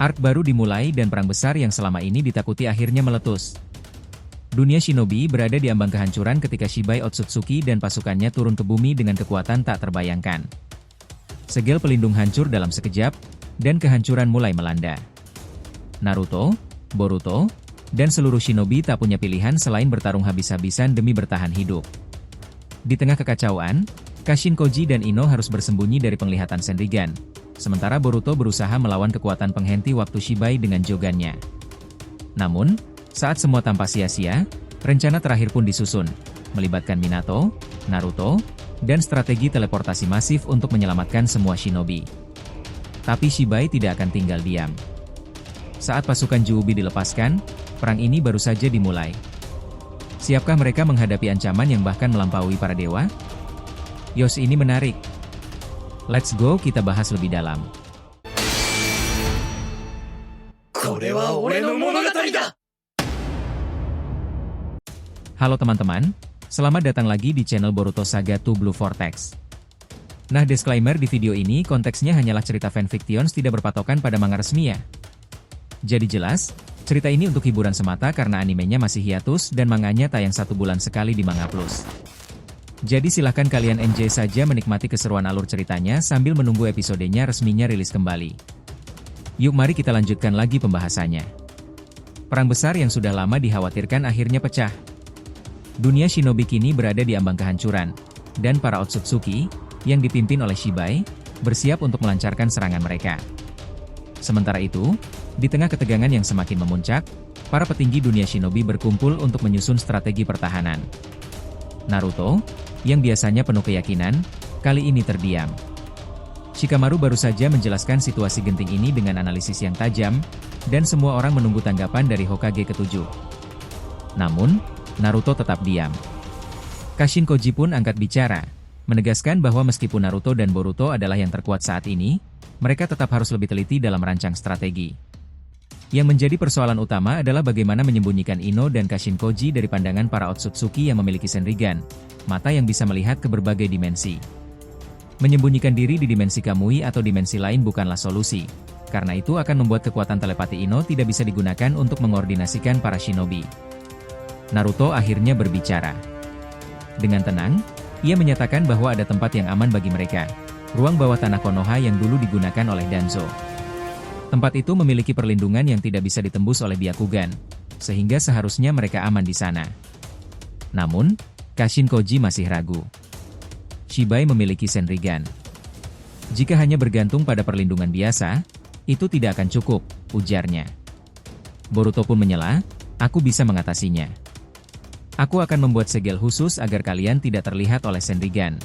Arc baru dimulai dan perang besar yang selama ini ditakuti akhirnya meletus. Dunia shinobi berada di ambang kehancuran ketika Shibai Otsutsuki dan pasukannya turun ke bumi dengan kekuatan tak terbayangkan. Segel pelindung hancur dalam sekejap, dan kehancuran mulai melanda. Naruto, Boruto, dan seluruh shinobi tak punya pilihan selain bertarung habis-habisan demi bertahan hidup. Di tengah kekacauan, Kashin Koji dan Ino harus bersembunyi dari penglihatan Senrigan, sementara Boruto berusaha melawan kekuatan penghenti waktu Shibai dengan jogannya. Namun, saat semua tampak sia-sia, rencana terakhir pun disusun, melibatkan Minato, Naruto, dan strategi teleportasi masif untuk menyelamatkan semua shinobi. Tapi Shibai tidak akan tinggal diam. Saat pasukan Juubi dilepaskan, perang ini baru saja dimulai. Siapkah mereka menghadapi ancaman yang bahkan melampaui para dewa? Yos, ini menarik. Let's go, kita bahas lebih dalam. Halo teman-teman, selamat datang lagi di channel Boruto Saga to Blue Vortex. Nah, disclaimer di video ini konteksnya hanyalah cerita fanfictions tidak berpatokan pada manga resmi ya. Jadi jelas, cerita ini untuk hiburan semata karena animenya masih hiatus dan manganya tayang 1 bulan sekali di Manga Plus. Jadi silahkan kalian enjoy saja menikmati keseruan alur ceritanya sambil menunggu episodenya resminya rilis kembali. Yuk mari kita lanjutkan lagi pembahasannya. Perang besar yang sudah lama dikhawatirkan akhirnya pecah. Dunia shinobi kini berada di ambang kehancuran, dan para Otsutsuki, yang dipimpin oleh Shibai, bersiap untuk melancarkan serangan mereka. Sementara itu, di tengah ketegangan yang semakin memuncak, para petinggi dunia shinobi berkumpul untuk menyusun strategi pertahanan. Naruto, yang biasanya penuh keyakinan, kali ini terdiam. Shikamaru baru saja menjelaskan situasi genting ini dengan analisis yang tajam, dan semua orang menunggu tanggapan dari Hokage ke-7. Namun, Naruto tetap diam. Kashin Koji pun angkat bicara, menegaskan bahwa meskipun Naruto dan Boruto adalah yang terkuat saat ini, mereka tetap harus lebih teliti dalam merancang strategi. Yang menjadi persoalan utama adalah bagaimana menyembunyikan Ino dan Kashin Koji dari pandangan para Otsutsuki yang memiliki Senrigan, mata yang bisa melihat ke berbagai dimensi. Menyembunyikan diri di dimensi Kamui atau dimensi lain bukanlah solusi, karena itu akan membuat kekuatan telepati Ino tidak bisa digunakan untuk mengordinasikan para shinobi. Naruto akhirnya berbicara. Dengan tenang, ia menyatakan bahwa ada tempat yang aman bagi mereka, ruang bawah tanah Konoha yang dulu digunakan oleh Danzo. Tempat itu memiliki perlindungan yang tidak bisa ditembus oleh Byakugan, sehingga seharusnya mereka aman di sana. Namun, Kashin Koji masih ragu. Shibai memiliki Senrigan. Jika hanya bergantung pada perlindungan biasa, itu tidak akan cukup, ujarnya. Boruto pun menyela, aku bisa mengatasinya. Aku akan membuat segel khusus agar kalian tidak terlihat oleh Senrigan.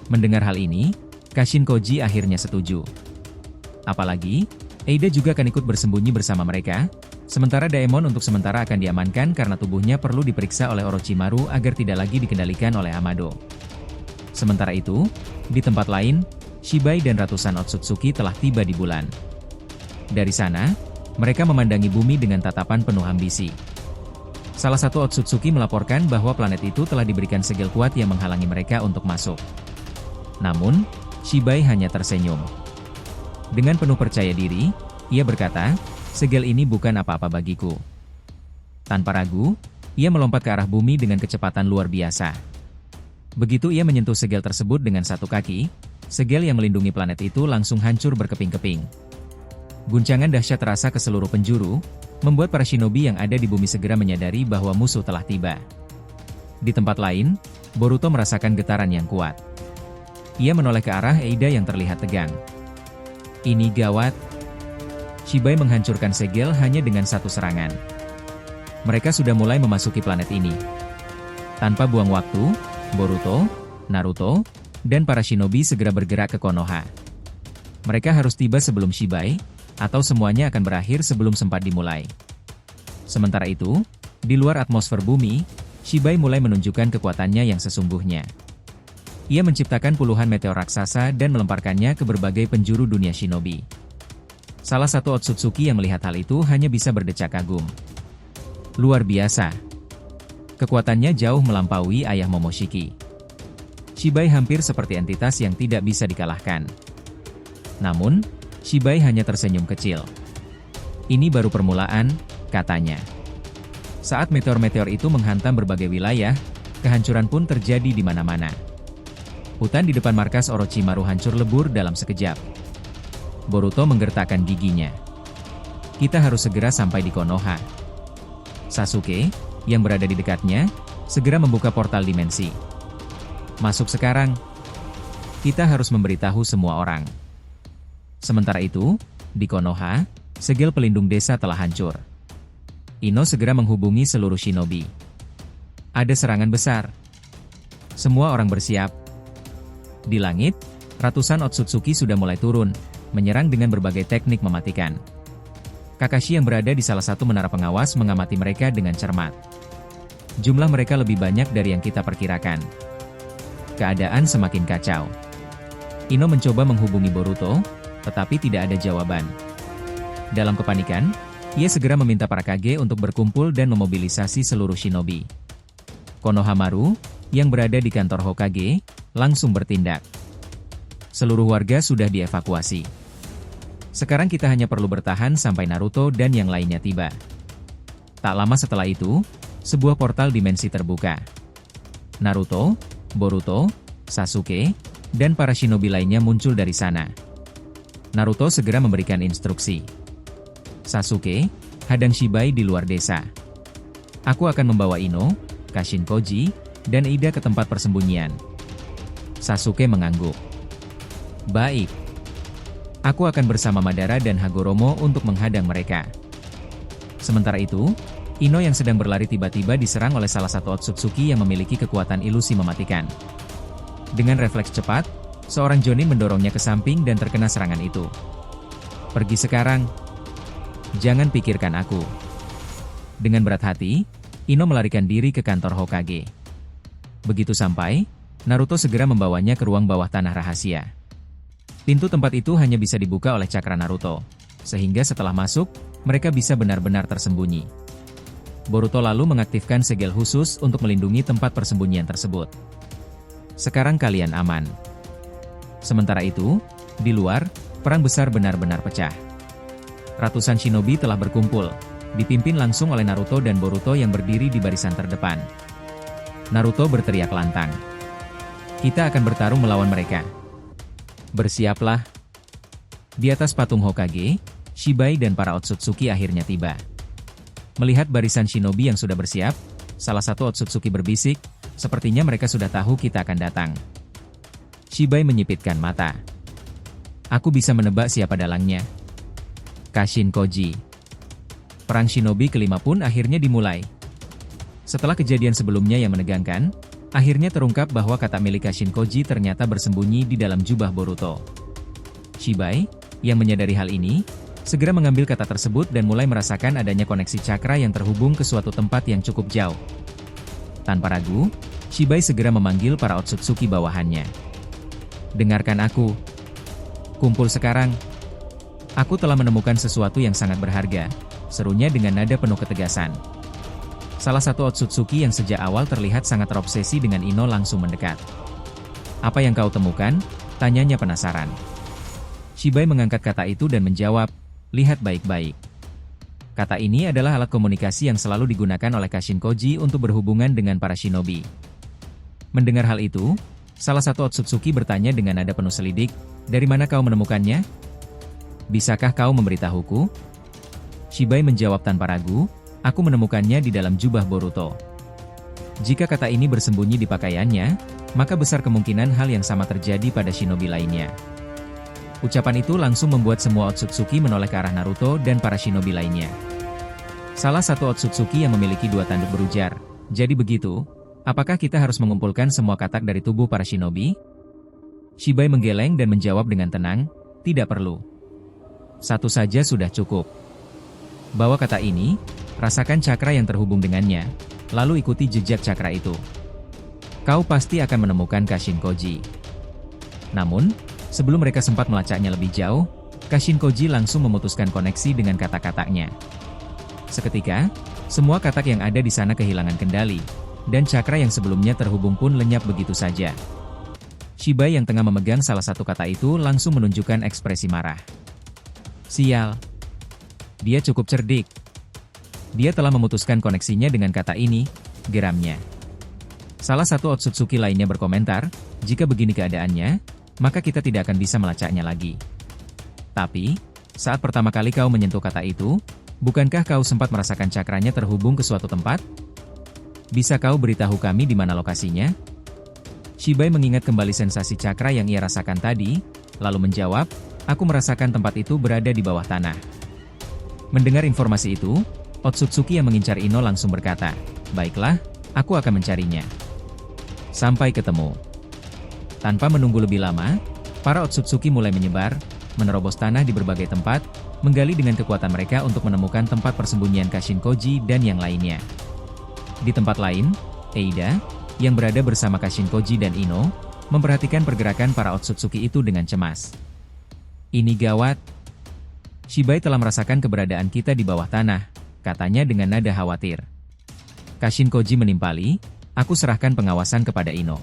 Mendengar hal ini, Kashin Koji akhirnya setuju. Apalagi, Eida juga akan ikut bersembunyi bersama mereka, sementara Daemon untuk sementara akan diamankan karena tubuhnya perlu diperiksa oleh Orochimaru agar tidak lagi dikendalikan oleh Amado. Sementara itu, di tempat lain, Shibai dan ratusan Otsutsuki telah tiba di bulan. Dari sana, mereka memandangi bumi dengan tatapan penuh ambisi. Salah satu Otsutsuki melaporkan bahwa planet itu telah diberikan segel kuat yang menghalangi mereka untuk masuk. Namun, Shibai hanya tersenyum. Dengan penuh percaya diri, ia berkata, segel ini bukan apa-apa bagiku. Tanpa ragu, ia melompat ke arah bumi dengan kecepatan luar biasa. Begitu ia menyentuh segel tersebut dengan satu kaki, segel yang melindungi planet itu langsung hancur berkeping-keping. Guncangan dahsyat terasa ke seluruh penjuru, membuat para shinobi yang ada di bumi segera menyadari bahwa musuh telah tiba. Di tempat lain, Boruto merasakan getaran yang kuat. Ia menoleh ke arah Eida yang terlihat tegang. Ini gawat. Shibai menghancurkan segel hanya dengan satu serangan. Mereka sudah mulai memasuki planet ini. Tanpa buang waktu, Boruto, Naruto, dan para shinobi segera bergerak ke Konoha. Mereka harus tiba sebelum Shibai, atau semuanya akan berakhir sebelum sempat dimulai. Sementara itu, di luar atmosfer bumi, Shibai mulai menunjukkan kekuatannya yang sesungguhnya. Ia menciptakan puluhan meteor raksasa dan melemparkannya ke berbagai penjuru dunia shinobi. Salah satu Otsutsuki yang melihat hal itu hanya bisa berdecak kagum. Luar biasa. Kekuatannya jauh melampaui ayah Momoshiki. Shibai hampir seperti entitas yang tidak bisa dikalahkan. Namun, Shibai hanya tersenyum kecil. Ini baru permulaan, katanya. Saat meteor-meteor itu menghantam berbagai wilayah, kehancuran pun terjadi di mana-mana. Hutan di depan markas Orochimaru hancur lebur dalam sekejap. Boruto menggertakkan giginya. Kita harus segera sampai di Konoha. Sasuke, yang berada di dekatnya, segera membuka portal dimensi. Masuk sekarang. Kita harus memberitahu semua orang. Sementara itu, di Konoha, segel pelindung desa telah hancur. Ino segera menghubungi seluruh shinobi. Ada serangan besar. Semua orang bersiap. Di langit, ratusan Otsutsuki sudah mulai turun, menyerang dengan berbagai teknik mematikan. Kakashi yang berada di salah satu menara pengawas mengamati mereka dengan cermat. Jumlah mereka lebih banyak dari yang kita perkirakan. Keadaan semakin kacau. Ino mencoba menghubungi Boruto, tetapi tidak ada jawaban. Dalam kepanikan, ia segera meminta para Kage untuk berkumpul dan memobilisasi seluruh shinobi. Konohamaru, yang berada di kantor Hokage, langsung bertindak. Seluruh warga sudah dievakuasi. Sekarang kita hanya perlu bertahan sampai Naruto dan yang lainnya tiba. Tak lama setelah itu, sebuah portal dimensi terbuka. Naruto, Boruto, Sasuke, dan para shinobi lainnya muncul dari sana. Naruto segera memberikan instruksi. Sasuke, hadang Shibai di luar desa. Aku akan membawa Ino, Kashin Koji, dan Ida ke tempat persembunyian. Sasuke mengangguk. Baik. Aku akan bersama Madara dan Hagoromo untuk menghadang mereka. Sementara itu, Ino yang sedang berlari tiba-tiba diserang oleh salah satu Otsutsuki yang memiliki kekuatan ilusi mematikan. Dengan refleks cepat, seorang Jonin mendorongnya ke samping dan terkena serangan itu. Pergi sekarang. Jangan pikirkan aku. Dengan berat hati, Ino melarikan diri ke kantor Hokage. Begitu sampai, Naruto segera membawanya ke ruang bawah tanah rahasia. Pintu tempat itu hanya bisa dibuka oleh cakra Naruto, sehingga setelah masuk, mereka bisa benar-benar tersembunyi. Boruto lalu mengaktifkan segel khusus untuk melindungi tempat persembunyian tersebut. Sekarang kalian aman. Sementara itu, di luar, perang besar benar-benar pecah. Ratusan shinobi telah berkumpul, dipimpin langsung oleh Naruto dan Boruto yang berdiri di barisan terdepan. Naruto berteriak lantang. Kita akan bertarung melawan mereka. Bersiaplah. Di atas patung Hokage, Shibai dan para Otsutsuki akhirnya tiba. Melihat barisan shinobi yang sudah bersiap, salah satu Otsutsuki berbisik, sepertinya mereka sudah tahu kita akan datang. Shibai menyipitkan mata. Aku bisa menebak siapa dalangnya. Kashin Koji. Perang shinobi kelima pun akhirnya dimulai. Setelah kejadian sebelumnya yang menegangkan, akhirnya terungkap bahwa kata milik Kashin Koji ternyata bersembunyi di dalam jubah Boruto. Shibai, yang menyadari hal ini, segera mengambil kata tersebut dan mulai merasakan adanya koneksi cakra yang terhubung ke suatu tempat yang cukup jauh. Tanpa ragu, Shibai segera memanggil para Otsutsuki bawahannya. Dengarkan aku. Kumpul sekarang. Aku telah menemukan sesuatu yang sangat berharga, serunya dengan nada penuh ketegasan. Salah satu Otsutsuki yang sejak awal terlihat sangat terobsesi dengan Ino langsung mendekat. Apa yang kau temukan? Tanyanya penasaran. Shibai mengangkat kata itu dan menjawab, lihat baik-baik. Kata ini adalah alat komunikasi yang selalu digunakan oleh Kashin Koji untuk berhubungan dengan para shinobi. Mendengar hal itu, salah satu Otsutsuki bertanya dengan nada penuh selidik, dari mana kau menemukannya? Bisakah kau memberitahuku? Shibai menjawab tanpa ragu, aku menemukannya di dalam jubah Boruto. Jika kata ini bersembunyi di pakaiannya, maka besar kemungkinan hal yang sama terjadi pada shinobi lainnya. Ucapan itu langsung membuat semua Otsutsuki menoleh ke arah Naruto dan para shinobi lainnya. Salah satu Otsutsuki yang memiliki dua tanduk berujar, jadi begitu, apakah kita harus mengumpulkan semua katak dari tubuh para shinobi? Shibai menggeleng dan menjawab dengan tenang, tidak perlu. Satu saja sudah cukup. Bawa kata ini, rasakan cakra yang terhubung dengannya, lalu ikuti jejak cakra itu. Kau pasti akan menemukan Kashin Koji. Namun, sebelum mereka sempat melacaknya lebih jauh, Kashin Koji langsung memutuskan koneksi dengan kata-katanya. Seketika, semua katak yang ada di sana kehilangan kendali, dan cakra yang sebelumnya terhubung pun lenyap begitu saja. Shibai yang tengah memegang salah satu kata itu langsung menunjukkan ekspresi marah. Sial. Dia cukup cerdik. Dia telah memutuskan koneksinya dengan kata ini, geramnya. Salah satu Otsutsuki lainnya berkomentar, jika begini keadaannya, maka kita tidak akan bisa melacaknya lagi. Tapi, saat pertama kali kau menyentuh kata itu, bukankah kau sempat merasakan cakranya terhubung ke suatu tempat? Bisa kau beritahu kami di mana lokasinya? Shibai mengingat kembali sensasi cakra yang ia rasakan tadi, lalu menjawab, aku merasakan tempat itu berada di bawah tanah. Mendengar informasi itu, Otsutsuki yang mengincar Ino langsung berkata, baiklah, aku akan mencarinya. Sampai ketemu. Tanpa menunggu lebih lama, para Otsutsuki mulai menyebar, menerobos tanah di berbagai tempat, menggali dengan kekuatan mereka untuk menemukan tempat persembunyian Kashin Koji dan yang lainnya. Di tempat lain, Eida, yang berada bersama Kashin Koji dan Ino, memperhatikan pergerakan para Otsutsuki itu dengan cemas. Ini gawat. Shibai telah merasakan keberadaan kita di bawah tanah, katanya dengan nada khawatir. Kashin Koji menimpali, aku serahkan pengawasan kepada Ino.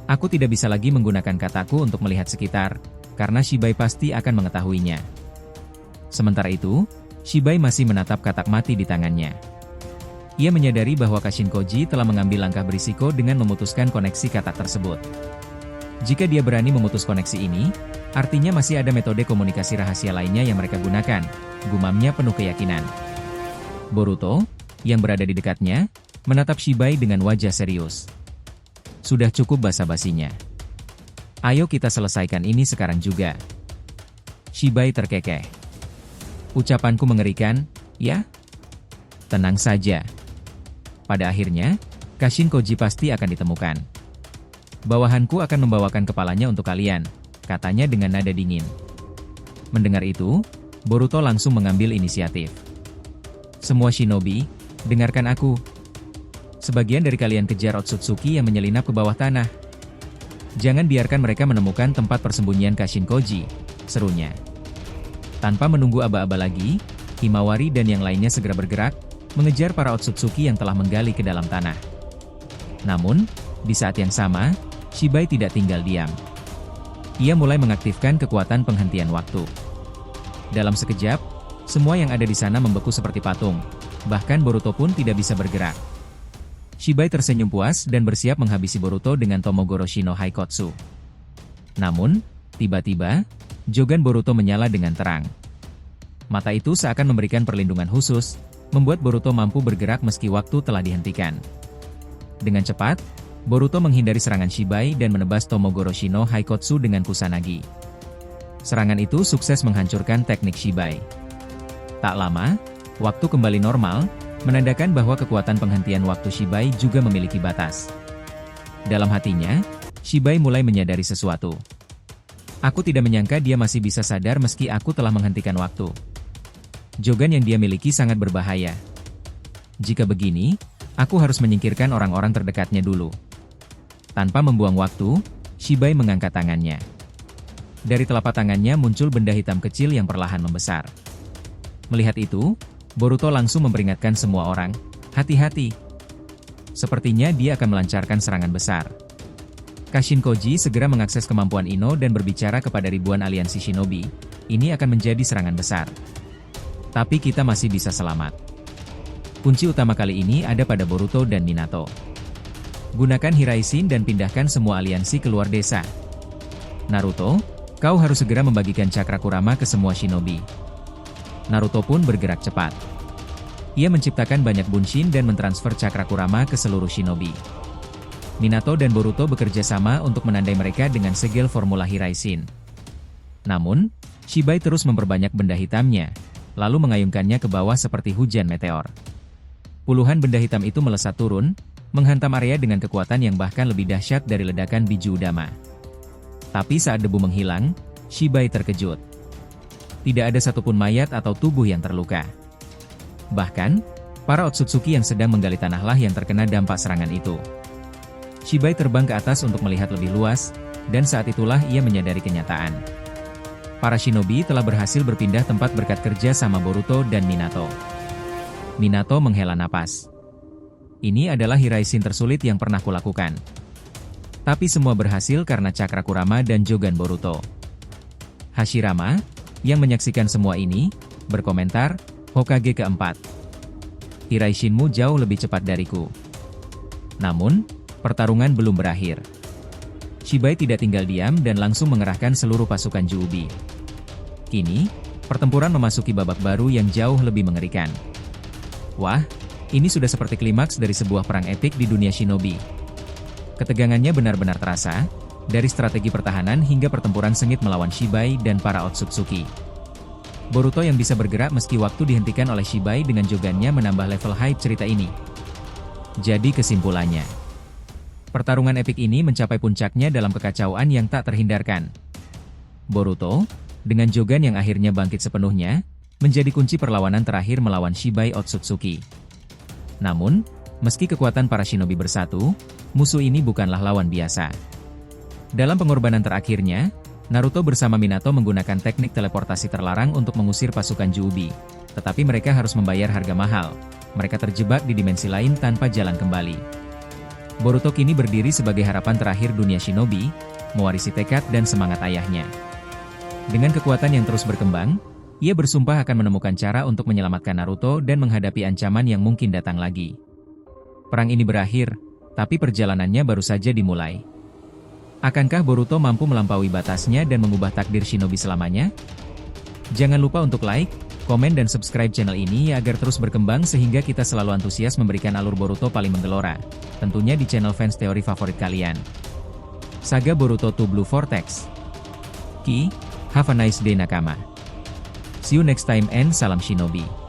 Aku tidak bisa lagi menggunakan kataku untuk melihat sekitar, karena Shibai pasti akan mengetahuinya. Sementara itu, Shibai masih menatap katak mati di tangannya. Ia menyadari bahwa Kashin Koji telah mengambil langkah berisiko dengan memutuskan koneksi katak tersebut. Jika dia berani memutus koneksi ini, artinya masih ada metode komunikasi rahasia lainnya yang mereka gunakan, gumamnya penuh keyakinan. Boruto, yang berada di dekatnya, menatap Shibai dengan wajah serius. Sudah cukup basa-basinya. Ayo kita selesaikan ini sekarang juga. Shibai terkekeh. Ucapanku mengerikan, ya? Tenang saja. Pada akhirnya, Kashin Koji pasti akan ditemukan. Bawahanku akan membawakan kepalanya untuk kalian, katanya dengan nada dingin. Mendengar itu, Boruto langsung mengambil inisiatif. Semua shinobi, dengarkan aku. Sebagian dari kalian kejar Otsutsuki yang menyelinap ke bawah tanah. Jangan biarkan mereka menemukan tempat persembunyian Kashin Koji, serunya. Tanpa menunggu aba-aba lagi, Himawari dan yang lainnya segera bergerak, mengejar para Otsutsuki yang telah menggali ke dalam tanah. Namun, di saat yang sama, Shibai tidak tinggal diam. Ia mulai mengaktifkan kekuatan penghentian waktu. Dalam sekejap, semua yang ada di sana membeku seperti patung, bahkan Boruto pun tidak bisa bergerak. Shibai tersenyum puas dan bersiap menghabisi Boruto dengan Tomogoroshi no Haikotsu. Namun, tiba-tiba, Jogan Boruto menyala dengan terang. Mata itu seakan memberikan perlindungan khusus, membuat Boruto mampu bergerak meski waktu telah dihentikan. Dengan cepat, Boruto menghindari serangan Shibai dan menebas Tomogoroshi no Haikotsu dengan Kusanagi. Serangan itu sukses menghancurkan teknik Shibai. Tak lama, waktu kembali normal, menandakan bahwa kekuatan penghentian waktu Shibai juga memiliki batas. Dalam hatinya, Shibai mulai menyadari sesuatu. Aku tidak menyangka dia masih bisa sadar meski aku telah menghentikan waktu. Jogan yang dia miliki sangat berbahaya. Jika begini, aku harus menyingkirkan orang-orang terdekatnya dulu. Tanpa membuang waktu, Shibai mengangkat tangannya. Dari telapak tangannya muncul benda hitam kecil yang perlahan membesar. Melihat itu, Boruto langsung memperingatkan semua orang, hati-hati. Sepertinya dia akan melancarkan serangan besar. Kashin Koji segera mengakses kemampuan Ino dan berbicara kepada ribuan aliansi shinobi, ini akan menjadi serangan besar. Tapi kita masih bisa selamat. Kunci utama kali ini ada pada Boruto dan Minato. Gunakan Hiraishin dan pindahkan semua aliansi keluar desa. Naruto, kau harus segera membagikan cakra Kurama ke semua shinobi. Naruto pun bergerak cepat. Ia menciptakan banyak bunshin dan mentransfer cakra Kurama ke seluruh shinobi. Minato dan Boruto bekerja sama untuk menandai mereka dengan segel formula Hiraishin. Namun, Shibai terus memperbanyak benda hitamnya, lalu mengayunkannya ke bawah seperti hujan meteor. Puluhan benda hitam itu melesat turun, menghantam area dengan kekuatan yang bahkan lebih dahsyat dari ledakan biju udama. Tapi saat debu menghilang, Shibai terkejut. Tidak ada satupun mayat atau tubuh yang terluka. Bahkan, para Otsutsuki yang sedang menggali tanahlah yang terkena dampak serangan itu. Shibai terbang ke atas untuk melihat lebih luas, dan saat itulah ia menyadari kenyataan. Para shinobi telah berhasil berpindah tempat berkat kerja sama Boruto dan Minato. Minato menghela napas. Ini adalah Hiraishin tersulit yang pernah kulakukan. Tapi semua berhasil karena cakra Kurama dan Jogan Boruto. Hashirama, Yang menyaksikan semua ini, berkomentar, Hokage keempat. Hiraishinmu jauh lebih cepat dariku. Namun, pertarungan belum berakhir. Shibai tidak tinggal diam dan langsung mengerahkan seluruh pasukan Juubi. Kini, pertempuran memasuki babak baru yang jauh lebih mengerikan. Wah, ini sudah seperti klimaks dari sebuah perang epik di dunia shinobi. Ketegangannya benar-benar terasa, dari strategi pertahanan hingga pertempuran sengit melawan Shibai dan para Otsutsuki. Boruto yang bisa bergerak meski waktu dihentikan oleh Shibai dengan jogannya menambah level hype cerita ini. Jadi kesimpulannya, pertarungan epik ini mencapai puncaknya dalam kekacauan yang tak terhindarkan. Boruto, dengan jogan yang akhirnya bangkit sepenuhnya, menjadi kunci perlawanan terakhir melawan Shibai Otsutsuki. Namun, meski kekuatan para shinobi bersatu, musuh ini bukanlah lawan biasa. Dalam pengorbanan terakhirnya, Naruto bersama Minato menggunakan teknik teleportasi terlarang untuk mengusir pasukan Juubi. Tetapi mereka harus membayar harga mahal. Mereka terjebak di dimensi lain tanpa jalan kembali. Boruto kini berdiri sebagai harapan terakhir dunia shinobi, mewarisi tekad dan semangat ayahnya. Dengan kekuatan yang terus berkembang, ia bersumpah akan menemukan cara untuk menyelamatkan Naruto dan menghadapi ancaman yang mungkin datang lagi. Perang ini berakhir, tapi perjalanannya baru saja dimulai. Akankah Boruto mampu melampaui batasnya dan mengubah takdir shinobi selamanya? Jangan lupa untuk like, komen dan subscribe channel ini agar terus berkembang sehingga kita selalu antusias memberikan alur Boruto paling menggelora, tentunya di channel fans teori favorit kalian. Saga Boruto 2 Blue Vortex. Have a nice day nakama. See you next time and salam shinobi.